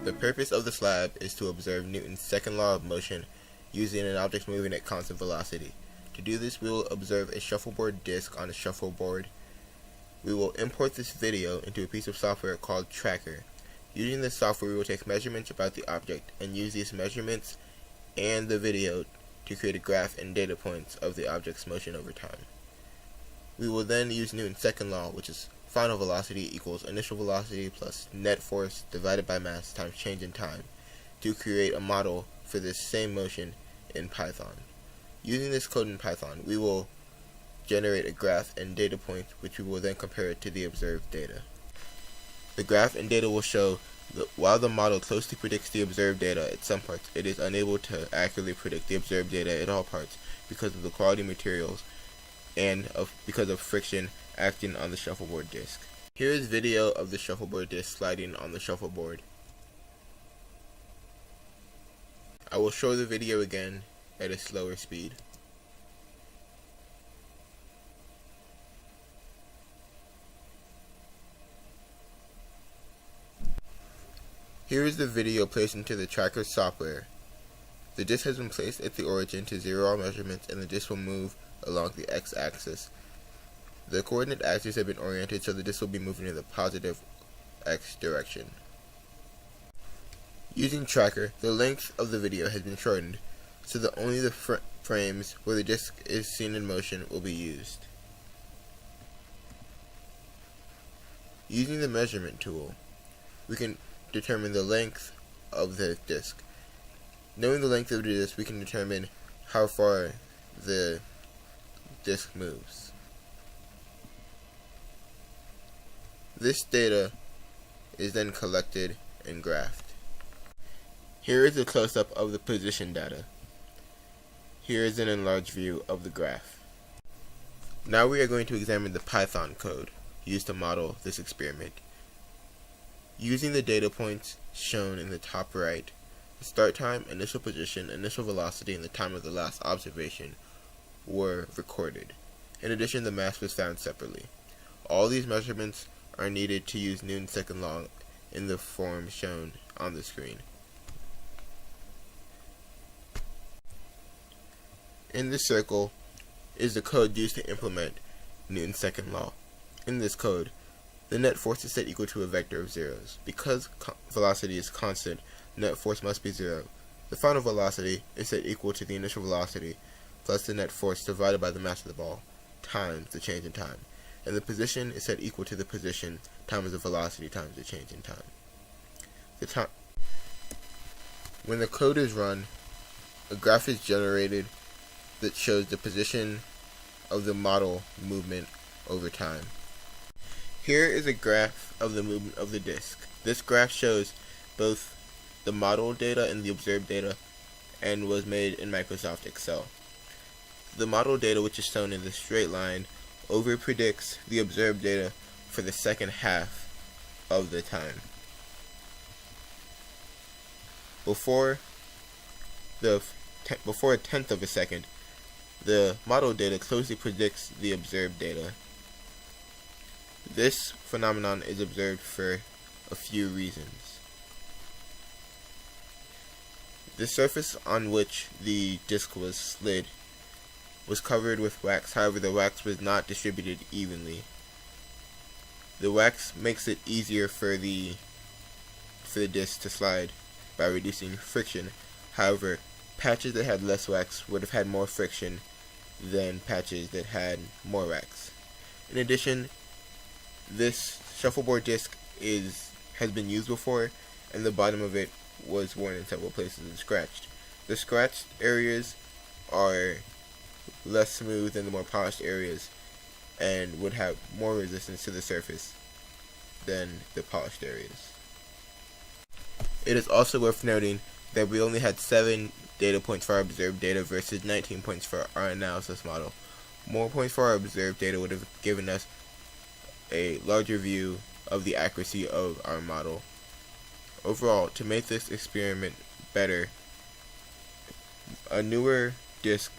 The purpose of this lab is to observe Newton's second law of motion using an object moving at constant velocity. To do this, we will observe a shuffleboard disk on a shuffleboard. We will import this video into a piece of software called Tracker. Using this software, we will take measurements about the object and use these measurements and the video to create a graph and data points of the object's motion over time. We will then use Newton's second law, which is final velocity equals initial velocity plus net force divided by mass times change in time, to create a model for this same motion in Python. Using this code in Python, we will generate a graph and data point, which we will then compare it to the observed data. The graph and data will show that while the model closely predicts the observed data at some parts, it is unable to accurately predict the observed data at all parts because of the quality materials and because of friction acting on the shuffleboard disk. Here is video of the shuffleboard disk sliding on the shuffleboard. I will show the video again at a slower speed. Here is the video placed into the Tracker software. The disk has been placed at the origin to zero all measurements, and the disk will move along the x-axis. The coordinate axes have been oriented so the disk will be moving in the positive x direction. Using Tracker, the length of the video has been shortened so that only the frames where the disk is seen in motion will be used. Using the measurement tool, we can determine the length of the disk. Knowing the length of the disk, we can determine how far the disk moves. This data is then collected and graphed. Here is a close-up of the position data. Here is an enlarged view of the graph. Now we are going to examine the Python code used to model this experiment. Using the data points shown in the top right, the start time, initial position, initial velocity, and the time of the last observation were recorded. In addition, the mass was found separately. All these measurements are needed to use Newton's second law in the form shown on the screen. In this circle is the code used to implement Newton's second law. In this code, the net force is set equal to a vector of zeros. Because velocity is constant, net force must be zero. The final velocity is set equal to the initial velocity plus the net force divided by the mass of the ball times the change in time. And the position is set equal to the position times the velocity times the change in time. When the code is run, a graph is generated that shows the position of the model movement over time. Here is a graph of the movement of the disk. This graph shows both the model data and the observed data and was made in Microsoft Excel. The model data, which is shown in the straight line, overpredicts the observed data for the second half of the time. Before a tenth of a second, the model data closely predicts the observed data. This phenomenon is observed for a few reasons. The surface on which the disk was slid was covered with wax, however the wax was not distributed evenly. The wax makes it easier for the disk to slide by reducing friction. However, patches that had less wax would have had more friction than patches that had more wax. In addition, this shuffleboard disk has been used before, and the bottom of it was worn in several places and scratched. The scratched areas are less smooth than the more polished areas and would have more resistance to the surface than the polished areas. It is also worth noting that we only had 7 data points for our observed data versus 19 points for our analysis model. More points for our observed data would have given us a larger view of the accuracy of our model. Overall, to make this experiment better, a newer disk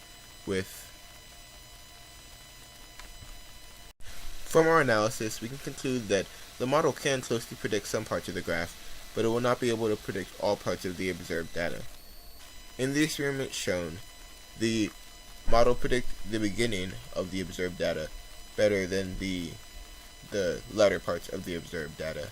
From our analysis, we can conclude that the model can closely predict some parts of the graph, but it will not be able to predict all parts of the observed data. In the experiment shown, the model predicts the beginning of the observed data better than the latter parts of the observed data.